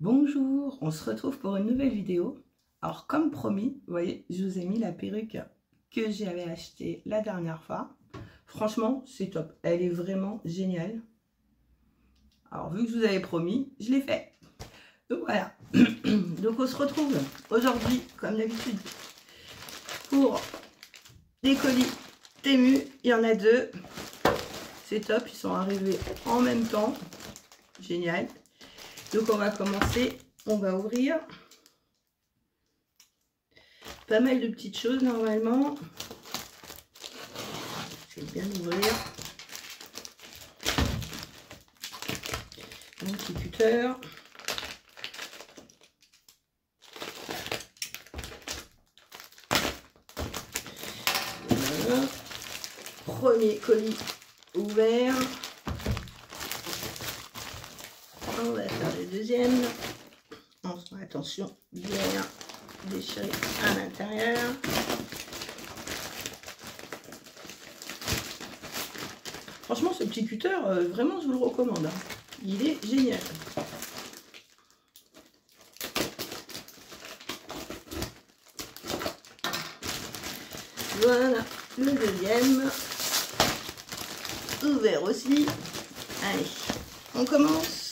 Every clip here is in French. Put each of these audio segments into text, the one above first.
Bonjour, on se retrouve pour une nouvelle vidéo. Alors comme promis, vous voyez, je vous ai mis la perruque que j'avais achetée la dernière fois. Franchement, c'est top. Elle est vraiment géniale. Alors vu que je vous avais promis, je l'ai fait. Donc voilà. Donc on se retrouve aujourd'hui, comme d'habitude, pour des colis Temu. Il y en a deux. C'est top, ils sont arrivés en même temps. Génial. Donc on va commencer, on va ouvrir pas mal de petites choses normalement. Je vais bien ouvrir. Mon petit cutter. Voilà. Premier colis ouvert. On va faire le deuxième. Attention, bien déchiré à l'intérieur. Franchement, ce petit cutter, vraiment, je vous le recommande. Il est génial. Voilà, le deuxième. Ouvert aussi. Allez, on commence.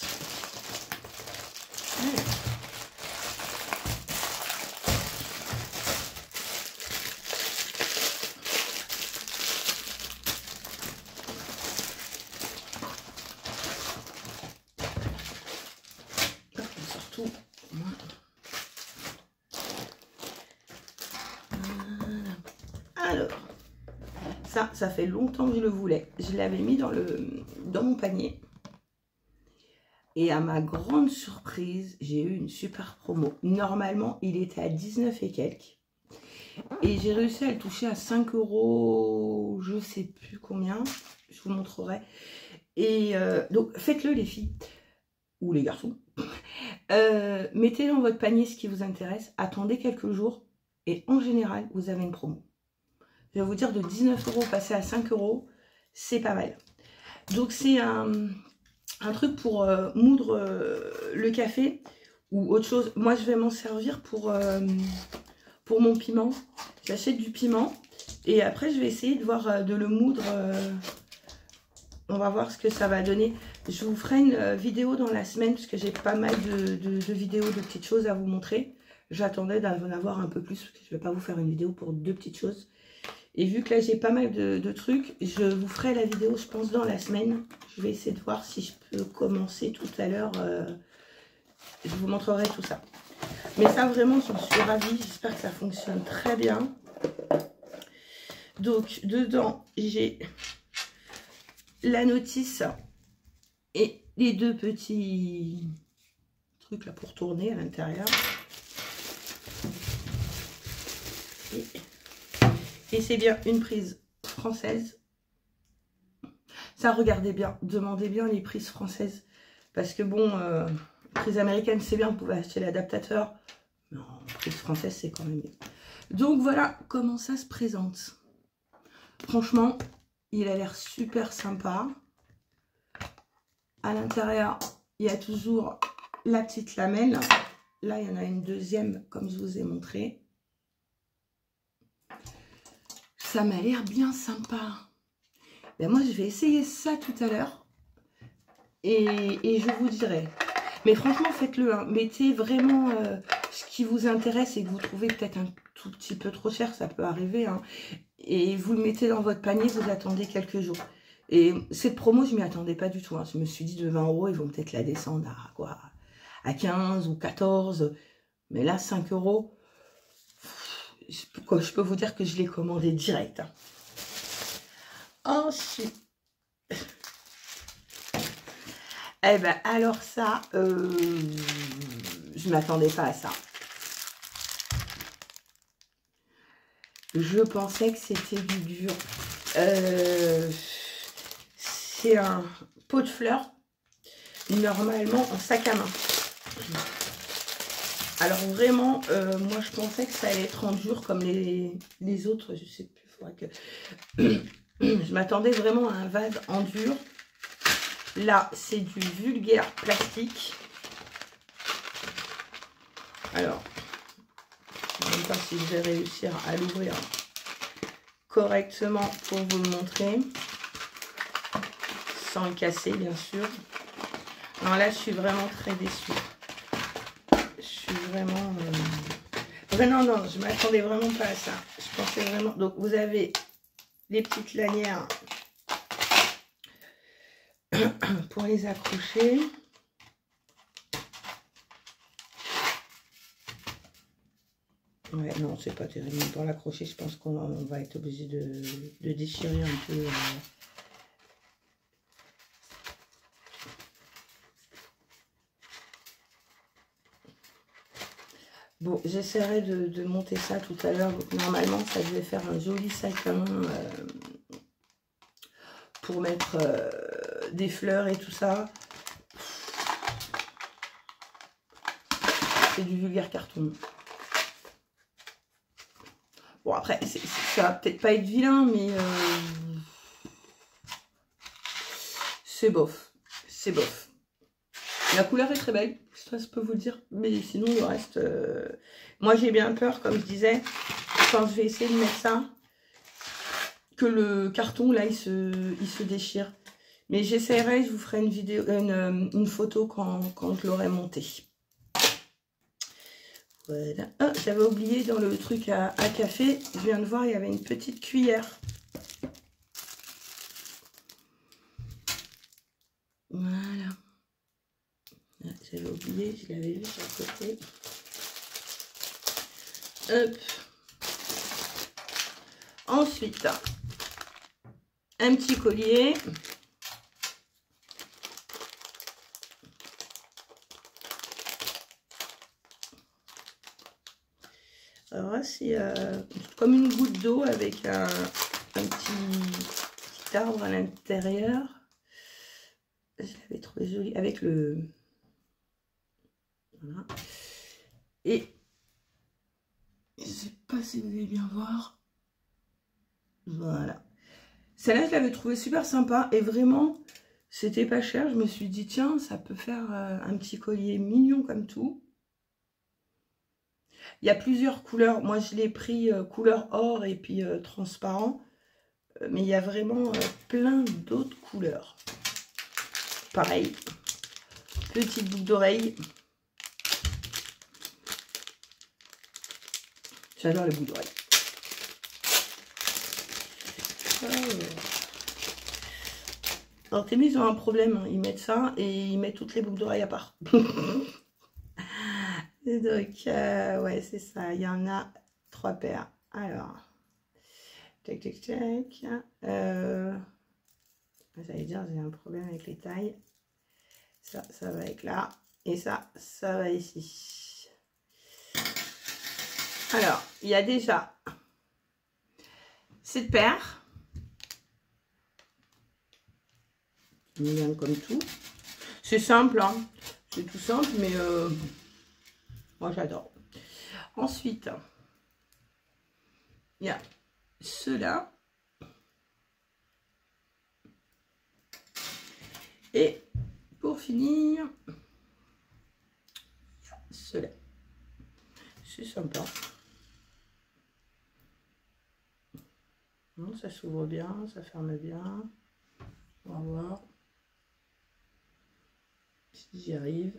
Surtout, voilà. Alors, ça fait longtemps que je le voulais. Je l'avais mis dans mon panier. Et à ma grande surprise, j'ai eu une super promo. Normalement, il était à 19 et quelques. Et j'ai réussi à le toucher à 5 €, je sais plus combien. Je vous montrerai. Et donc, faites-le les filles, ou les garçons. Mettez dans votre panier ce qui vous intéresse. Attendez quelques jours. Et en général, vous avez une promo. Je vais vous dire, de 19 € passer à 5 €, c'est pas mal. Donc, c'est un truc pour moudre le café ou autre chose. Moi, je vais m'en servir pour mon piment. J'achète du piment et après, je vais essayer de voir de le moudre. On va voir ce que ça va donner. Je vous ferai une vidéo dans la semaine parce que j'ai pas mal de vidéos, de petites choses à vous montrer. J'attendais d'en avoir un peu plus parce que je ne vais pas vous faire une vidéo pour deux petites choses. Et vu que là, j'ai pas mal de trucs, je vous ferai la vidéo, je pense, dans la semaine. Je vais essayer de voir si je peux commencer tout à l'heure. Je vous montrerai tout ça. Mais ça, vraiment, j'en suis ravie. J'espère que ça fonctionne très bien. Donc, dedans, j'ai la notice et les deux petits trucs là pour tourner à l'intérieur. Et c'est bien une prise française. Ça, regardez bien, demandez bien les prises françaises. Parce que bon, prise américaine, c'est bien, vous pouvez acheter l'adaptateur. Non, prise française, c'est quand même mieux. Donc voilà comment ça se présente. Franchement, il a l'air super sympa. À l'intérieur, il y a toujours la petite lamelle. Là, il y en a une deuxième, comme je vous ai montré. Ça m'a l'air bien sympa. Ben moi, je vais essayer ça tout à l'heure. Et je vous dirai. Mais franchement, faites-le. Hein. Mettez vraiment ce qui vous intéresse et que vous trouvez peut-être un tout petit peu trop cher. Ça peut arriver. Hein. Et vous le mettez dans votre panier. Vous attendez quelques jours. Et cette promo, je ne m'y attendais pas du tout. Hein. Je me suis dit de 20 €, ils vont peut-être la descendre à quoi, à 15 ou 14. Mais là, 5 €. Je peux vous dire que je l'ai commandé direct. Hein. Ensuite, eh ben alors ça, je m'attendais pas à ça. Je pensais que c'était du dur. C'est un pot de fleurs, normalement en sac à main. Alors vraiment, moi je pensais que ça allait être en dur comme les autres, je sais plus, il faudrait que... Je m'attendais vraiment à un vase en dur. Là, c'est du vulgaire plastique. Alors, je ne sais même pas si je vais réussir à l'ouvrir correctement pour vous le montrer. Sans le casser, bien sûr. Non, là, je suis vraiment très déçue. Je suis vraiment... Non, non, je m'attendais vraiment pas à ça. Je pensais vraiment... Donc, vous avez les petites lanières pour les accrocher. Ouais, non, c'est pas terrible. Pour l'accrocher, je pense qu'on va être obligé de déchirer un peu. Bon, j'essaierai de monter ça tout à l'heure. Normalement, ça devait faire un joli sac à main pour mettre des fleurs et tout ça. C'est du vulgaire carton. Bon, après, ça va peut-être pas être vilain, mais c'est bof. C'est bof. La couleur est très belle, ça je peux vous le dire. Mais sinon, le reste... Moi, j'ai bien peur, comme je disais, quand je vais essayer de mettre ça, que le carton, là, il se déchire. Mais j'essaierai, je vous ferai une vidéo, une photo quand je l'aurai monté. Voilà. Ah, j'avais oublié dans le truc à café, je viens de voir, il y avait une petite cuillère. Voilà. J'avais oublié, je l'avais vu sur le côté. Hop. Ensuite, un petit collier. Alors là, c'est comme une goutte d'eau avec un petit arbre à l'intérieur. Je l'avais trouvé joli avec le... Voilà. Et je ne sais pas si vous allez bien voir. Voilà. Celle-là, je l'avais trouvée super sympa et vraiment, c'était pas cher. Je me suis dit, tiens, ça peut faire un petit collier mignon comme tout. Il y a plusieurs couleurs. Moi, je l'ai pris couleur or et puis transparent. Mais il y a vraiment plein d'autres couleurs. Pareil. Petite boucle d'oreille. J'adore les boucles d'oreille. Alors, Témis, ils ont un problème. Hein. Ils mettent ça et ils mettent toutes les boucles d'oreilles à part. Et donc, ouais, c'est ça. Il y en a 3 paires. Alors, tac, tac, tac. J'allais dire, j'ai un problème avec les tailles. Ça va être là. Et ça va ici. Alors, il y a déjà cette paire. Bien comme tout. C'est simple, hein. C'est tout simple, mais moi j'adore. Ensuite, il y a ceux-là. Et pour finir, ceux-là. C'est sympa. Ça s'ouvre bien, ça ferme bien. On va voir si j'y arrive.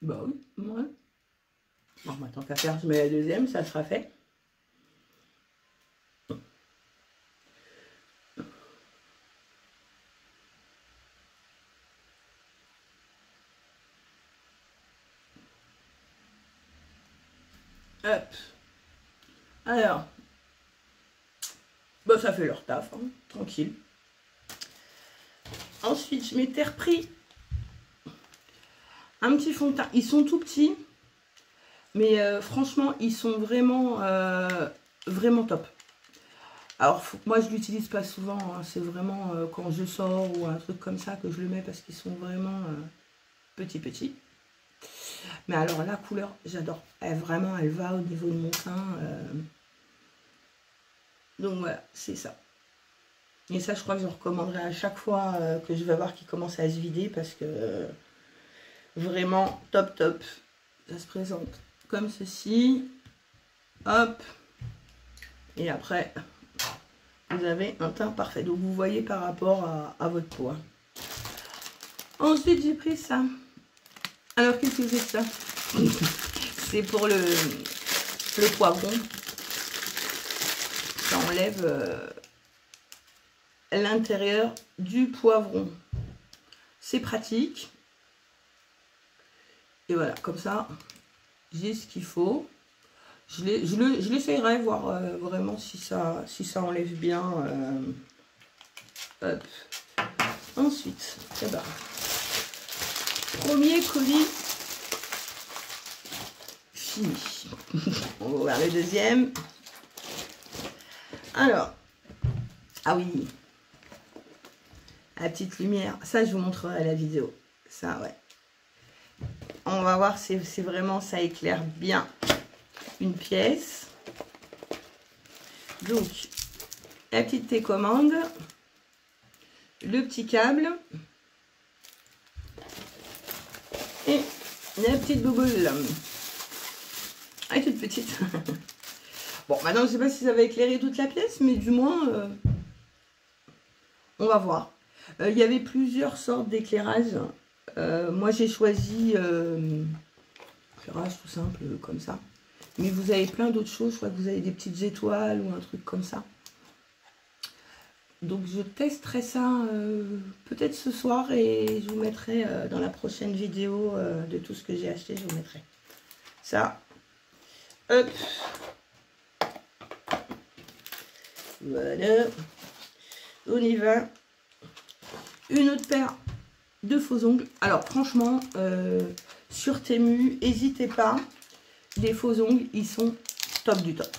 Bah oui, ouais. Bon, bah, tant qu'à faire, je mets la deuxième, ça sera fait. Hop. Alors, bah, ça fait leur taf, hein, tranquille. Ensuite, je m'étais repris un petit fond de teint. Ils sont tout petits, mais franchement, ils sont vraiment, vraiment top. Alors, moi, je l'utilise pas souvent. Hein, c'est vraiment quand je sors ou un truc comme ça que je le mets parce qu'ils sont vraiment petits. Mais alors, la couleur, j'adore. Vraiment, elle va au niveau de mon teint. Donc, voilà, c'est ça. Et ça, je crois que je recommanderai à chaque fois que je vais voir qu'il commence à se vider parce que vraiment top top. Ça se présente comme ceci. Hop. Et après, vous avez un teint parfait. Donc, vous voyez par rapport à votre peau. Ensuite, j'ai pris ça. Alors, qu'est-ce que c'est que ça? C'est pour le poivron. Ça enlève l'intérieur du poivron. C'est pratique. Et voilà, comme ça, j'ai ce qu'il faut. Je l'essayerai, voir vraiment si ça enlève bien. Hop. Ensuite, eh ben, premier colis fini. On va ouvrir le deuxième. Alors, ah oui, la petite lumière. Ça, je vous montrerai à la vidéo. Ça, ouais. On va voir si vraiment ça éclaire bien une pièce. Donc, la petite télécommande, le petit câble et la petite bouboule. Elle est toute petite. Bon, maintenant, je ne sais pas si ça va éclairer toute la pièce, mais du moins, on va voir. Il y avait plusieurs sortes d'éclairage. Moi, j'ai choisi éclairage tout simple, comme ça. Mais vous avez plein d'autres choses. Je crois que vous avez des petites étoiles ou un truc comme ça. Donc, je testerai ça peut-être ce soir et je vous mettrai dans la prochaine vidéo de tout ce que j'ai acheté. Je vous mettrai ça. Hop. Voilà. On y va. Une autre paire de faux ongles. Alors, franchement, sur Temu, n'hésitez pas. Les faux ongles, ils sont top du top.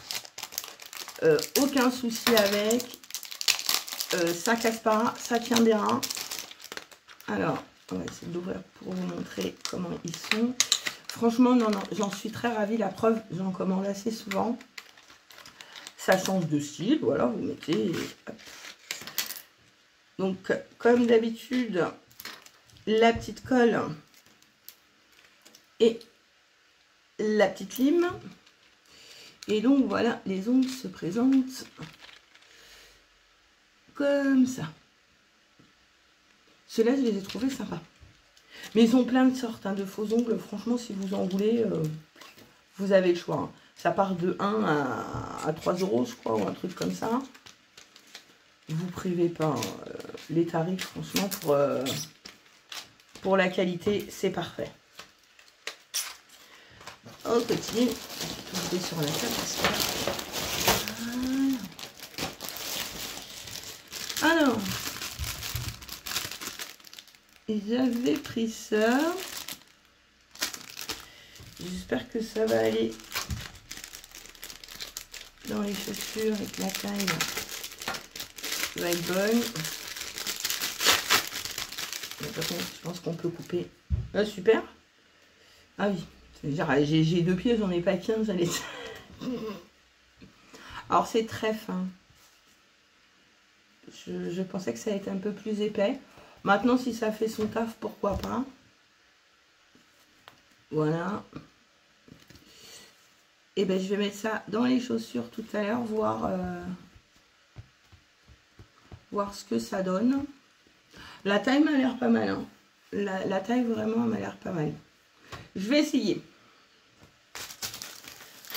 Aucun souci avec. Ça casse pas, ça tient bien. Alors, on va essayer d'ouvrir pour vous montrer comment ils sont. Franchement, non, j'en suis très ravie. La preuve, j'en commande assez souvent. Ça change de style. Voilà, vous mettez... Hop. Donc, comme d'habitude, la petite colle et la petite lime. Et donc, voilà, les ongles se présentent comme ça. Ceux-là, je les ai trouvés sympas. Mais ils ont plein de sortes de faux ongles. Franchement, si vous en voulez, vous avez le choix. Ça part de 1 à 3 €, je crois, ou un truc comme ça. Vous privez pas. Les tarifs, franchement, pour la qualité, c'est parfait. Au petit, je vais sur la table. Alors, j'avais pris ça. J'espère que ça va aller dans les chaussures et que la taille va être bonne. De toute façon, je pense qu'on peut couper. Ah, super. Ah oui, j'ai 2 pieds, j'en ai pas 15. Alors, c'est très fin. Je pensais que ça allait être un peu plus épais. Maintenant, si ça fait son taf, pourquoi pas. Voilà. Et ben, je vais mettre ça dans les chaussures tout à l'heure, voir ce que ça donne. La taille m'a l'air pas mal. Hein. La taille, vraiment, m'a l'air pas mal. Je vais essayer.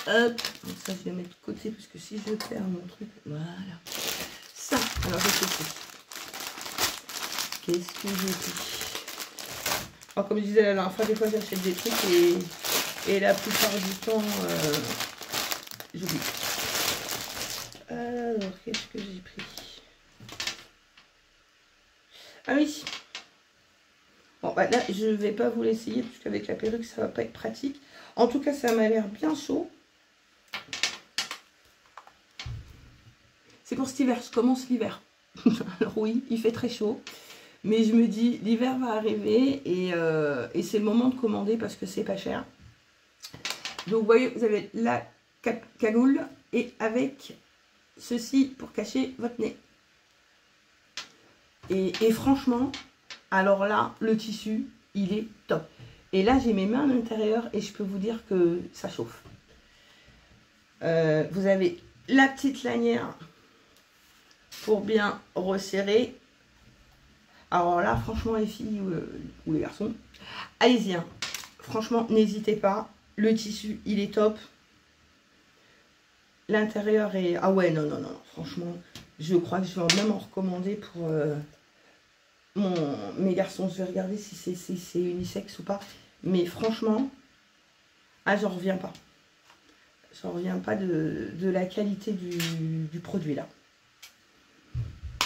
Hop. Donc ça, je vais mettre de côté parce que si je perds mon truc... Voilà. Ça. Alors, je sais plus. Qu'est-ce que j'ai pris? Alors, comme je disais la dernière fois, des fois, j'achète des trucs et la plupart du temps, j'oublie. Alors, qu'est-ce que j'ai pris? Ah oui. Bon, bah là, je ne vais pas vous l'essayer parce qu'avec la perruque, ça va pas être pratique. En tout cas, ça m'a l'air bien chaud. C'est pour cet hiver, je commence l'hiver. Alors oui, il fait très chaud. Mais je me dis, l'hiver va arriver et c'est le moment de commander parce que c'est pas cher. Donc, vous voyez, vous avez la cagoule et avec ceci pour cacher votre nez. Et franchement, alors là, le tissu, il est top. Et là, j'ai mes mains à l'intérieur et je peux vous dire que ça chauffe. Vous avez la petite lanière pour bien resserrer. Alors là, franchement, les filles ou les garçons, allez-y. Hein. Franchement, n'hésitez pas. Le tissu, il est top. L'intérieur est... Ah ouais, non, non, non. Franchement, je crois que je vais même en recommander pour mes garçons. Je vais regarder si c'est unisexe ou pas. Mais franchement, ah, j'en reviens pas. J'en reviens pas de la qualité du produit là.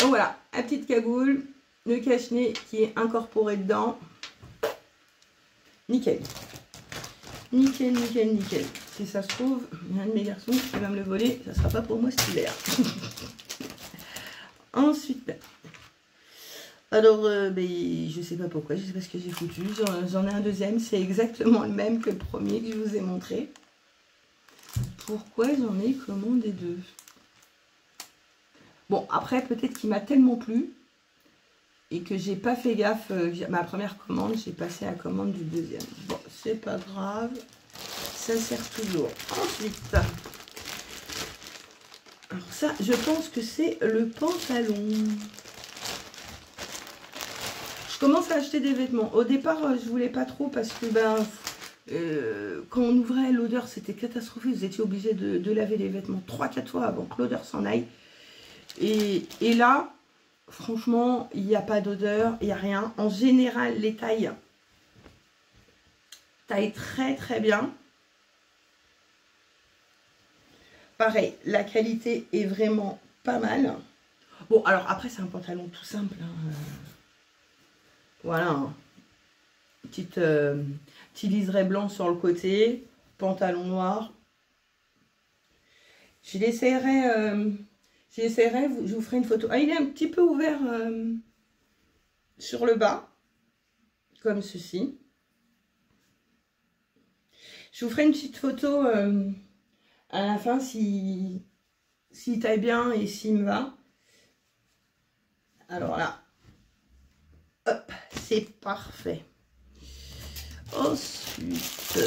Donc voilà, la petite cagoule, le cache-nez qui est incorporé dedans. Nickel. Nickel, nickel, nickel. Si ça se trouve, il y a un de mes garçons qui va me le voler, ça sera pas pour moi cet hiver. Ensuite, alors, je sais pas pourquoi, je sais pas ce que j'ai foutu. J'en ai un deuxième, c'est exactement le même que le premier que je vous ai montré. Pourquoi j'en ai commandé deux? Bon, après, peut-être qu'il m'a tellement plu et que j'ai pas fait gaffe. Ma première commande, j'ai passé à la commande du deuxième. Bon, c'est pas grave. Ça sert toujours. Ensuite, alors ça, je pense que c'est le pantalon. Je commence à acheter des vêtements. Au départ, je voulais pas trop parce que quand on ouvrait, l'odeur c'était catastrophique. Vous étiez obligé de laver les vêtements 3-4 fois avant que l'odeur s'en aille. Et là, franchement, il n'y a pas d'odeur, il n'y a rien. En général, les taillent très très bien. Pareil, la qualité est vraiment pas mal. Bon, alors après, c'est un pantalon tout simple. Hein. Voilà. Hein. Petit liseré blanc sur le côté. Pantalon noir. Je l'essayerai, je vous ferai une photo. Ah, il est un petit peu ouvert sur le bas. Comme ceci. Je vous ferai une petite photo à la fin s'il taille bien et s'il me va. Alors là, hop, c'est parfait. Ensuite,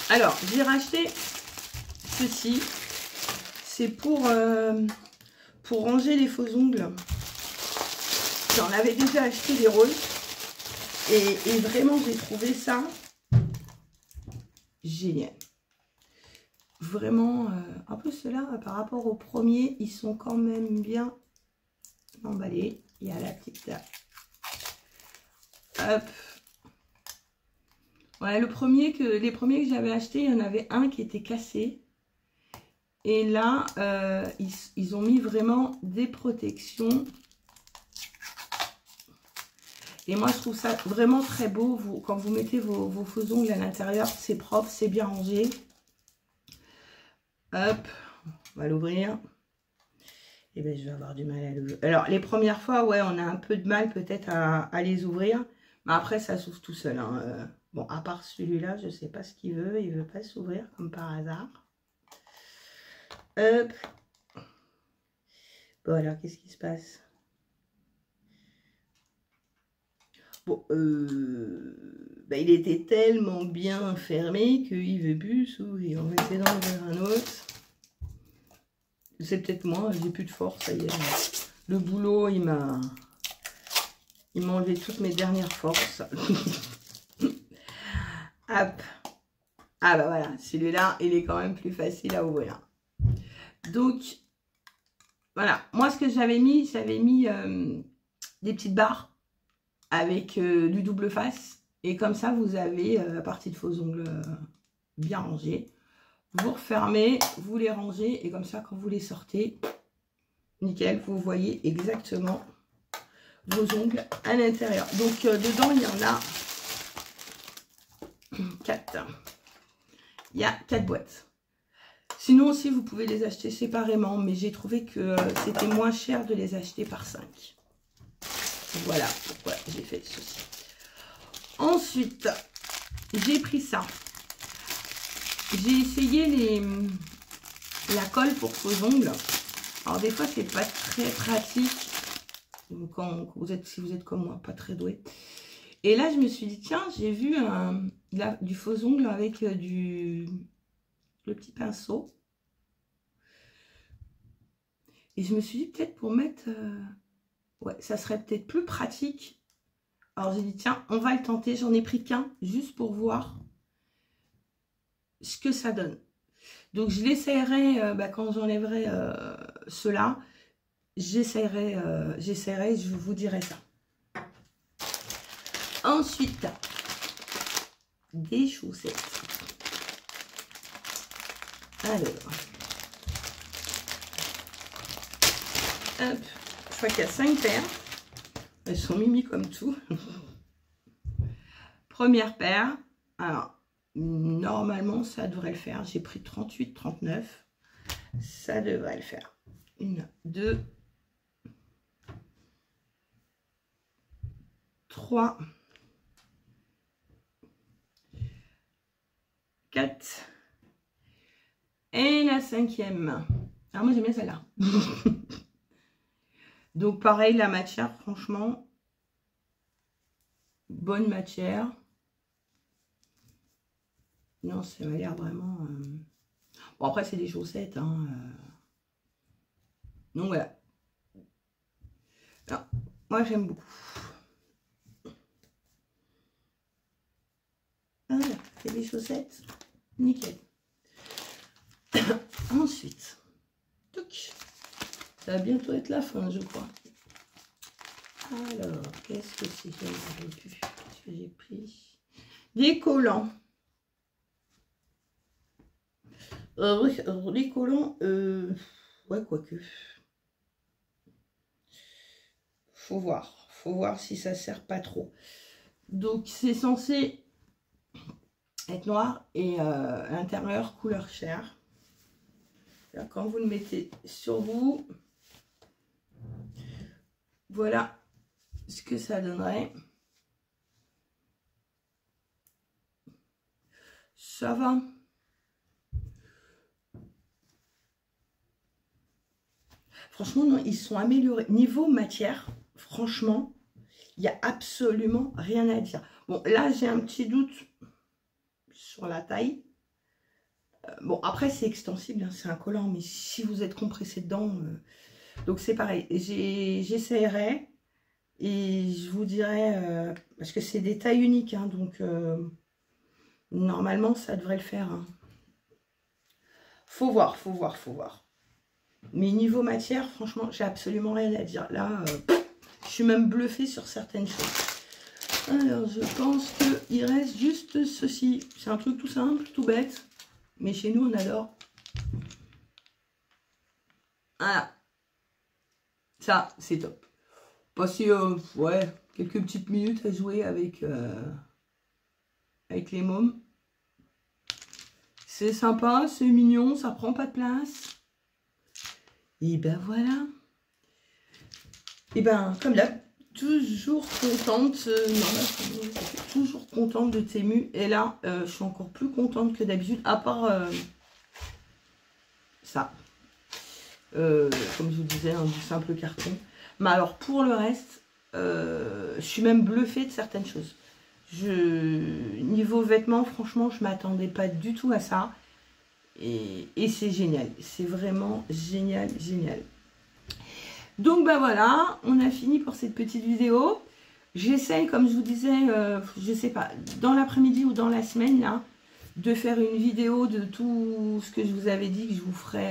alors j'ai racheté ceci. C'est pour ranger les faux ongles. J'en avais déjà acheté des roses et vraiment j'ai trouvé ça génial. Vraiment, en plus ceux-là, par rapport au premier, ils sont quand même bien emballés. Il y a la petite là. Hop. Ouais, les premiers que j'avais achetés, il y en avait un qui était cassé. Et là, ils ont mis vraiment des protections. Et moi, je trouve ça vraiment très beau. Quand vous mettez vos faux ongles à l'intérieur, c'est propre, c'est bien rangé. Hop, on va l'ouvrir. Et bien, je vais avoir du mal à l'ouvrir. Alors, les premières fois, ouais, on a un peu de mal peut-être à les ouvrir. Mais après, ça s'ouvre tout seul. Hein. Bon, à part celui-là, je ne sais pas ce qu'il veut. Il ne veut pas s'ouvrir comme par hasard. Hop. Bon, alors, qu'est-ce qui se passe? Bon, il était tellement bien fermé qu'il ne veut plus s'ouvrir. On va essayer d'en ouvrir un autre. C'est peut-être moi, j'ai plus de force, ça y est. Le boulot, il m'a enlevé toutes mes dernières forces. Hop. Ah bah voilà, celui-là, il est quand même plus facile à ouvrir. Donc, voilà. Moi, ce que j'avais mis des petites barres avec du double face. Et comme ça, vous avez la partie de faux ongles bien rangée. Vous refermez, vous les rangez. Et comme ça, quand vous les sortez, nickel, vous voyez exactement vos ongles à l'intérieur. Donc, dedans, il y en a 4. Il y a 4 boîtes. Sinon aussi, vous pouvez les acheter séparément. Mais j'ai trouvé que c'était moins cher de les acheter par 5. Voilà pourquoi j'ai fait ceci. Ensuite, j'ai pris ça. J'ai essayé la colle pour faux ongles. Alors des fois, c'est pas très pratique si vous êtes comme moi, pas très doué. Et là, je me suis dit, tiens, j'ai vu du faux ongle avec le petit pinceau. Et je me suis dit, peut-être pour mettre... ouais, ça serait peut-être plus pratique. Alors, j'ai dit, tiens, on va le tenter. J'en ai pris qu'un, juste pour voir ce que ça donne. Donc, je l'essayerai quand j'enlèverai cela. J'essaierai, je vous dirai ça. Ensuite, des chaussettes. Alors, hop, je crois qu'il y a 5 paires. Elles sont mimi comme tout. Première paire. Alors, normalement, ça devrait le faire. J'ai pris 38, 39. Ça devrait le faire. 1, 2, 3, 4. Et la 5e. Alors moi, j'aime bien celle-là. Donc, pareil, la matière, franchement, bonne matière. Non, ça m'a l'air vraiment... Bon, après, c'est des chaussettes. Hein, Donc, voilà. Alors, moi, j'aime beaucoup. Voilà, c'est des chaussettes. Nickel. Ensuite, toc. Ça va bientôt être la fin, je crois. Alors, qu'est-ce que c'est que j'ai pris? Des collants. Alors, les collants, ouais, quoique. Faut voir si ça sert pas trop. Donc, c'est censé être noir et à l'intérieur, couleur chair. Là, quand vous le mettez sur vous, voilà ce que ça donnerait. Ça va. Franchement, non, ils sont améliorés. Niveau matière, franchement, il n'y a absolument rien à dire. Bon, là, j'ai un petit doute sur la taille. Bon, après, c'est extensible, hein, c'est un collant, mais si vous êtes compressé dedans... donc, c'est pareil. J'essaierai et je vous dirai... parce que c'est des tailles uniques, hein, donc... normalement, ça devrait le faire. Hein. Faut voir. Mais niveau matière, franchement, j'ai absolument rien à dire. Là, je suis même bluffée sur certaines choses. Alors, je pense qu'il reste juste ceci. C'est un truc tout simple, tout bête. Mais chez nous, on adore. Voilà. Ça, c'est top. Passer, ouais, quelques petites minutes à jouer avec les mômes. C'est sympa, c'est mignon, ça prend pas de place. Et ben voilà. Et ben, comme là, toujours contente. Toujours contente de Temu. Et là, je suis encore plus contente que d'habitude, à part ça. Comme je vous disais, hein, du simple carton. Mais alors, pour le reste, je suis même bluffée de certaines choses. Niveau vêtements, franchement, je m'attendais pas du tout à ça. Et c'est génial. C'est vraiment génial. Donc, ben voilà, on a fini pour cette petite vidéo. J'essaye, comme je vous disais, je sais pas, dans l'après-midi ou dans la semaine, là, de faire une vidéo de tout ce que je vous avais dit, que je vous ferai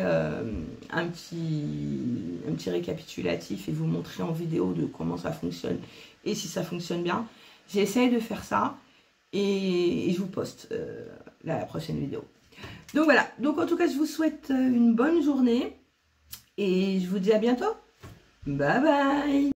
un petit récapitulatif et vous montrer en vidéo de comment ça fonctionne et si ça fonctionne bien. J'essaye de faire ça et je vous poste la prochaine vidéo. Donc voilà, donc en tout cas je vous souhaite une bonne journée et je vous dis à bientôt. Bye bye.